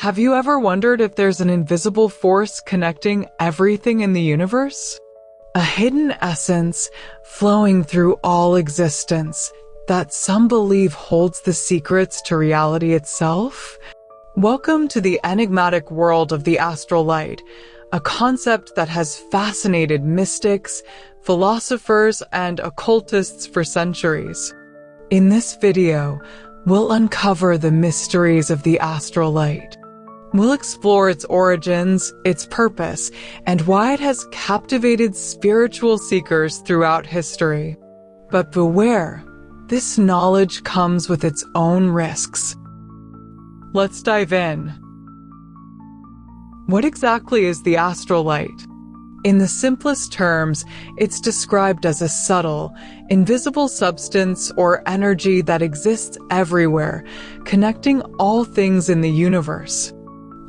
Have you ever wondered if there's an invisible force connecting everything in the universe? A hidden essence flowing through all existence that some believe holds the secrets to reality itself? Welcome to the enigmatic world of the astral light, a concept that has fascinated mystics, philosophers, and occultists for centuries. In this video, we'll uncover the mysteries of the astral light. We'll explore its origins, its purpose, and why it has captivated spiritual seekers throughout history. But beware, this knowledge comes with its own risks. Let's dive in. What exactly is the astral light? In the simplest terms, it's described as a subtle, invisible substance or energy that exists everywhere, connecting all things in the universe.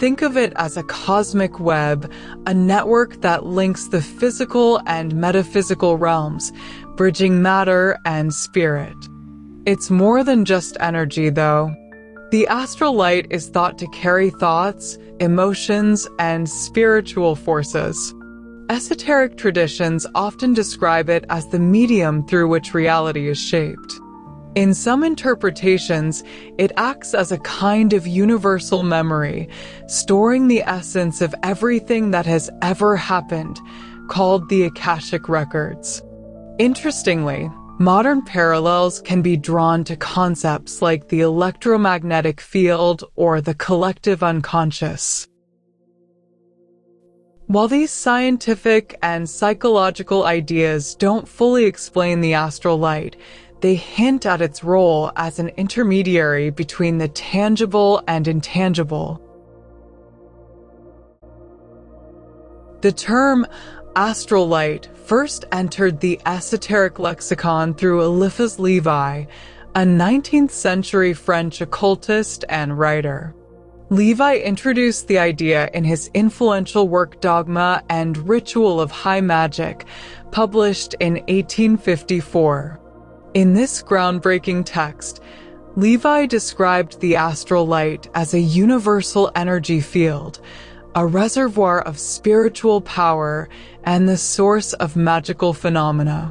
Think of it as a cosmic web, a network that links the physical and metaphysical realms, bridging matter and spirit. It's more than just energy, though. The astral light is thought to carry thoughts, emotions, and spiritual forces. Esoteric traditions often describe it as the medium through which reality is shaped. In some interpretations, it acts as a kind of universal memory, storing the essence of everything that has ever happened, called the Akashic Records. Interestingly, modern parallels can be drawn to concepts like the electromagnetic field or the collective unconscious. While these scientific and psychological ideas don't fully explain the astral light, they hint at its role as an intermediary between the tangible and intangible. The term astral light first entered the esoteric lexicon through Eliphas Levi, a 19th century French occultist and writer. Levi introduced the idea in his influential work Dogma and Ritual of High Magic, published in 1854. In this groundbreaking text, Levi described the astral light as a universal energy field, a reservoir of spiritual power, and the source of magical phenomena.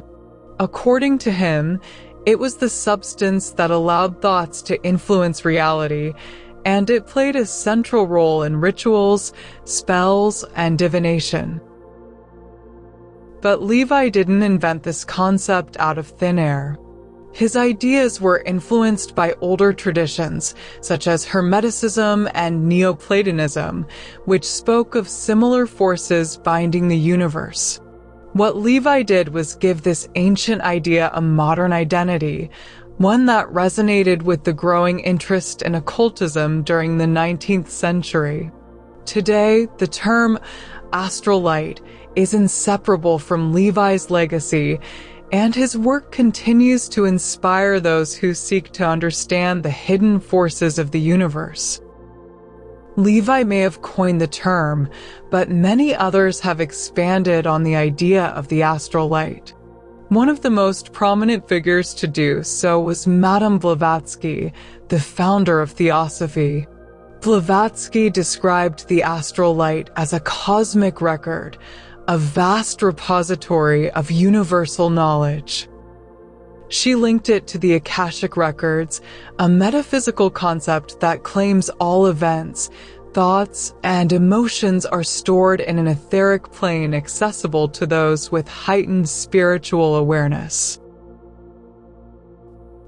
According to him, it was the substance that allowed thoughts to influence reality, and it played a central role in rituals, spells, and divination. But Levi didn't invent this concept out of thin air. His ideas were influenced by older traditions, such as Hermeticism and Neoplatonism, which spoke of similar forces binding the universe. What Levi did was give this ancient idea a modern identity, one that resonated with the growing interest in occultism during the 19th century. Today, the term astral light is inseparable from Levi's legacy, and his work continues to inspire those who seek to understand the hidden forces of the universe. Levi may have coined the term, but many others have expanded on the idea of the astral light. One of the most prominent figures to do so was Madame Blavatsky, the founder of Theosophy. Blavatsky described the astral light as a cosmic record, a vast repository of universal knowledge. She linked it to the Akashic Records, a metaphysical concept that claims all events, thoughts, and emotions are stored in an etheric plane accessible to those with heightened spiritual awareness.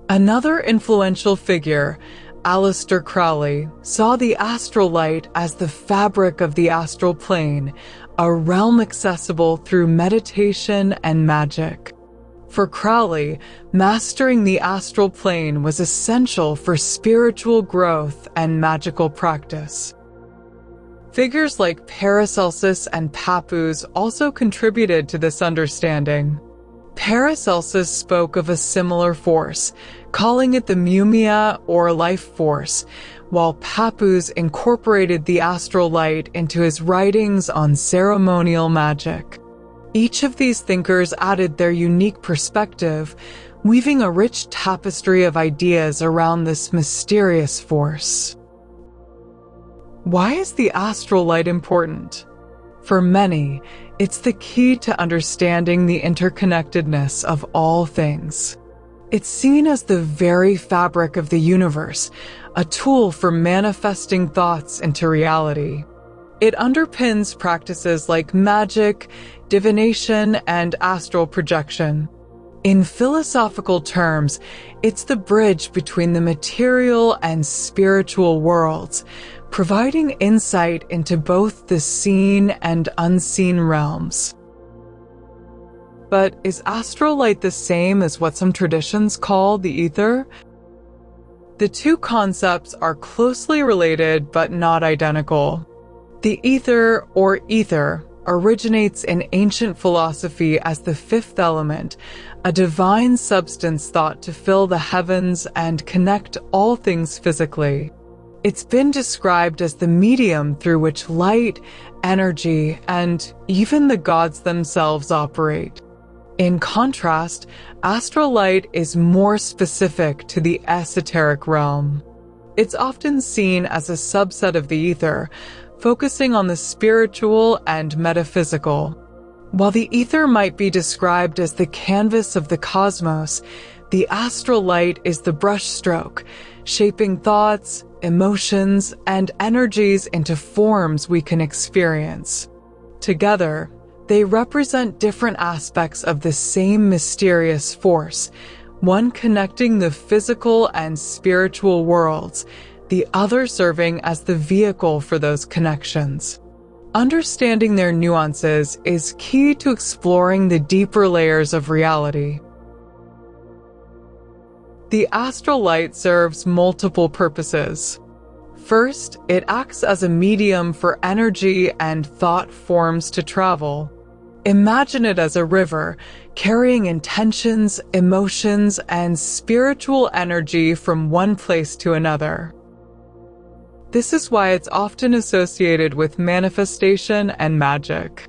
Another influential figure, Aleister Crowley, saw the astral light as the fabric of the astral plane, a realm accessible through meditation and magic. For Crowley, mastering the astral plane was essential for spiritual growth and magical practice. Figures like Paracelsus and Pappus also contributed to this understanding. Paracelsus spoke of a similar force, calling it the mumia or life force, while Pappus incorporated the astral light into his writings on ceremonial magic. Each of these thinkers added their unique perspective, weaving a rich tapestry of ideas around this mysterious force. Why is the astral light important? For many, it's the key to understanding the interconnectedness of all things. It's seen as the very fabric of the universe, a tool for manifesting thoughts into reality. It underpins practices like magic, divination, and astral projection. In philosophical terms, it's the bridge between the material and spiritual worlds, providing insight into both the seen and unseen realms. But is astral light the same as what some traditions call the ether? The two concepts are closely related but not identical. The ether, or ether, originates in ancient philosophy as the fifth element, a divine substance thought to fill the heavens and connect all things physically. It's been described as the medium through which light, energy, and even the gods themselves operate. In contrast, astral light is more specific to the esoteric realm. It's often seen as a subset of the ether, focusing on the spiritual and metaphysical. While the ether might be described as the canvas of the cosmos, the astral light is the brushstroke, shaping thoughts, emotions, and energies into forms we can experience. Together, they represent different aspects of the same mysterious force, one connecting the physical and spiritual worlds, the other serving as the vehicle for those connections. Understanding their nuances is key to exploring the deeper layers of reality. The astral light serves multiple purposes. First, it acts as a medium for energy and thought forms to travel. Imagine it as a river, carrying intentions, emotions, and spiritual energy from one place to another. This is why it's often associated with manifestation and magic.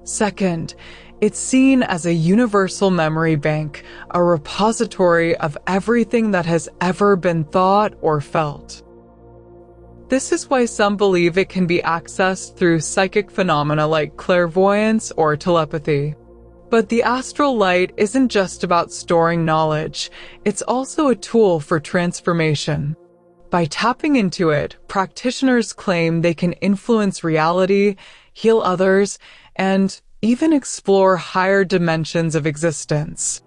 Second, it's seen as a universal memory bank, a repository of everything that has ever been thought or felt. This is why some believe it can be accessed through psychic phenomena like clairvoyance or telepathy. But the astral light isn't just about storing knowledge, it's also a tool for transformation. By tapping into it, practitioners claim they can influence reality, heal others, and even explore higher dimensions of existence.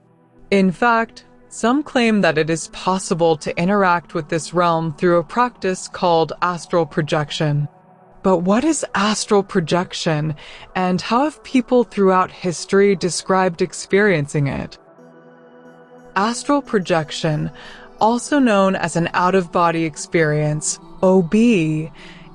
In fact, some claim that it is possible to interact with this realm through a practice called astral projection. But what is astral projection, and how have people throughout history described experiencing it? Astral projection, also known as an out-of-body experience, OB,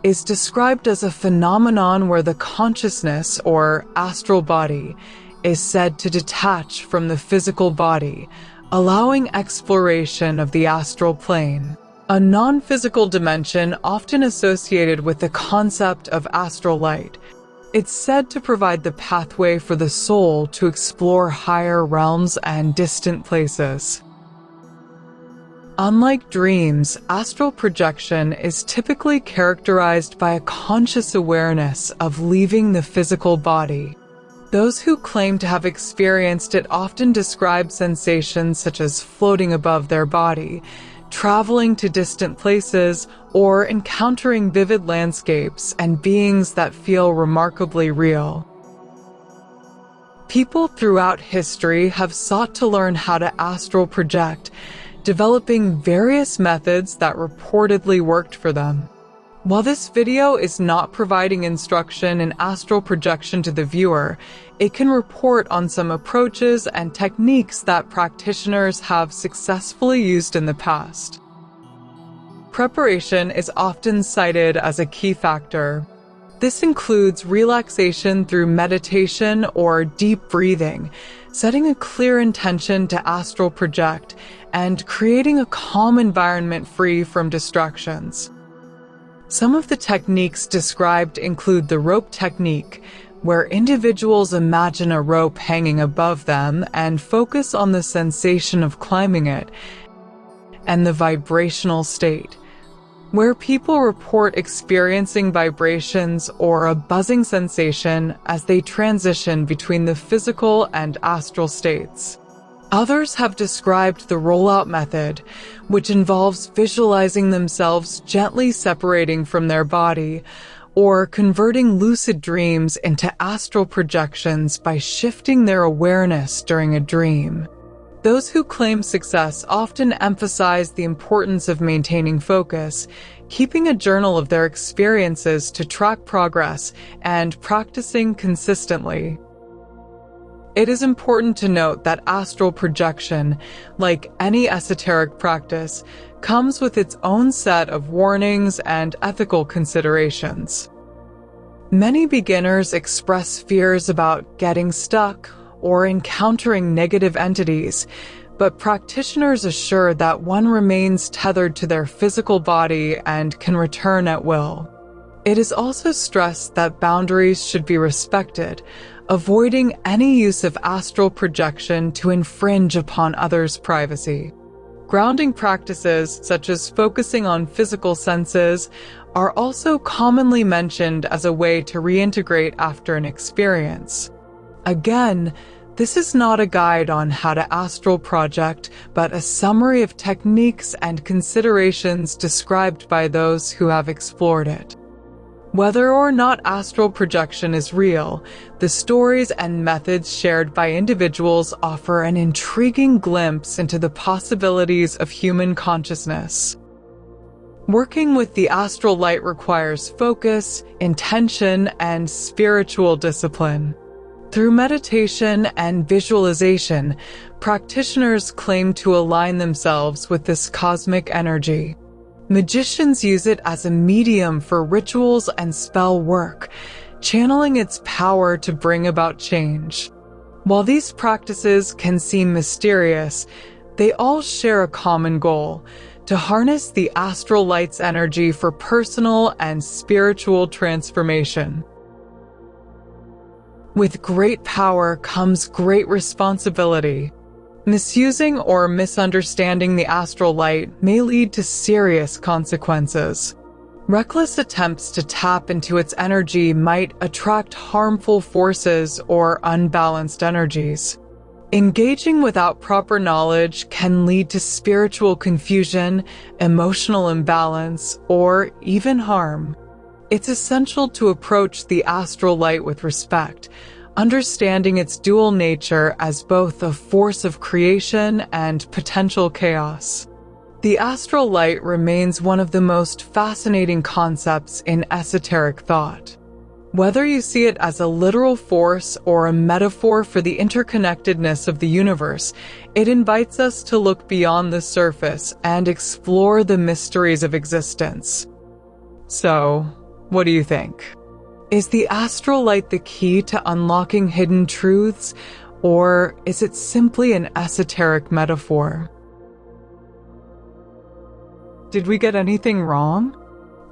is described as a phenomenon where the consciousness, or astral body, is said to detach from the physical body, allowing exploration of the astral plane, a non-physical dimension often associated with the concept of astral light. It's said to provide the pathway for the soul to explore higher realms and distant places. Unlike dreams, astral projection is typically characterized by a conscious awareness of leaving the physical body. Those who claim to have experienced it often describe sensations such as floating above their body, traveling to distant places, or encountering vivid landscapes and beings that feel remarkably real. People throughout history have sought to learn how to astral project, developing various methods that reportedly worked for them. While this video is not providing instruction in astral projection to the viewer, it can report on some approaches and techniques that practitioners have successfully used in the past. Preparation is often cited as a key factor. This includes relaxation through meditation or deep breathing, setting a clear intention to astral project, and creating a calm environment free from distractions. Some of the techniques described include the rope technique, where individuals imagine a rope hanging above them and focus on the sensation of climbing it, and the vibrational state, where people report experiencing vibrations or a buzzing sensation as they transition between the physical and astral states. Others have described the rollout method, which involves visualizing themselves gently separating from their body, or converting lucid dreams into astral projections by shifting their awareness during a dream. Those who claim success often emphasize the importance of maintaining focus, keeping a journal of their experiences to track progress, and practicing consistently. It is important to note that astral projection, like any esoteric practice, comes with its own set of warnings and ethical considerations. Many beginners express fears about getting stuck or encountering negative entities, but practitioners assure that one remains tethered to their physical body and can return at will. It is also stressed that boundaries should be respected, avoiding any use of astral projection to infringe upon others' privacy. Grounding practices, such as focusing on physical senses, are also commonly mentioned as a way to reintegrate after an experience. Again, this is not a guide on how to astral project, but a summary of techniques and considerations described by those who have explored it. Whether or not astral projection is real, the stories and methods shared by individuals offer an intriguing glimpse into the possibilities of human consciousness. Working with the astral light requires focus, intention, and spiritual discipline. Through meditation and visualization, practitioners claim to align themselves with this cosmic energy. Magicians use it as a medium for rituals and spell work, channeling its power to bring about change. While these practices can seem mysterious, they all share a common goal: to harness the astral light's energy for personal and spiritual transformation. With great power comes great responsibility. Misusing or misunderstanding the astral light may lead to serious consequences. Reckless attempts to tap into its energy might attract harmful forces or unbalanced energies. Engaging without proper knowledge can lead to spiritual confusion, emotional imbalance, or even harm. It's essential to approach the astral light with respect, understanding its dual nature as both a force of creation and potential chaos. The astral light remains one of the most fascinating concepts in esoteric thought. Whether you see it as a literal force or a metaphor for the interconnectedness of the universe, it invites us to look beyond the surface and explore the mysteries of existence. So, what do you think? Is the astral light the key to unlocking hidden truths, or is it simply an esoteric metaphor? Did we get anything wrong?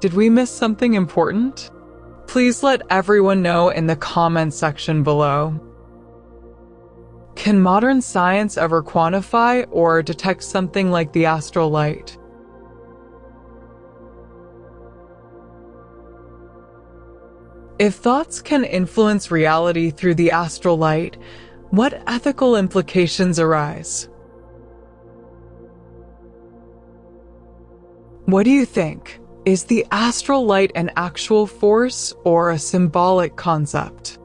Did we miss something important? Please let everyone know in the comments section below. Can modern science ever quantify or detect something like the astral light? If thoughts can influence reality through the astral light, what ethical implications arise? What do you think? Is the astral light an actual force or a symbolic concept?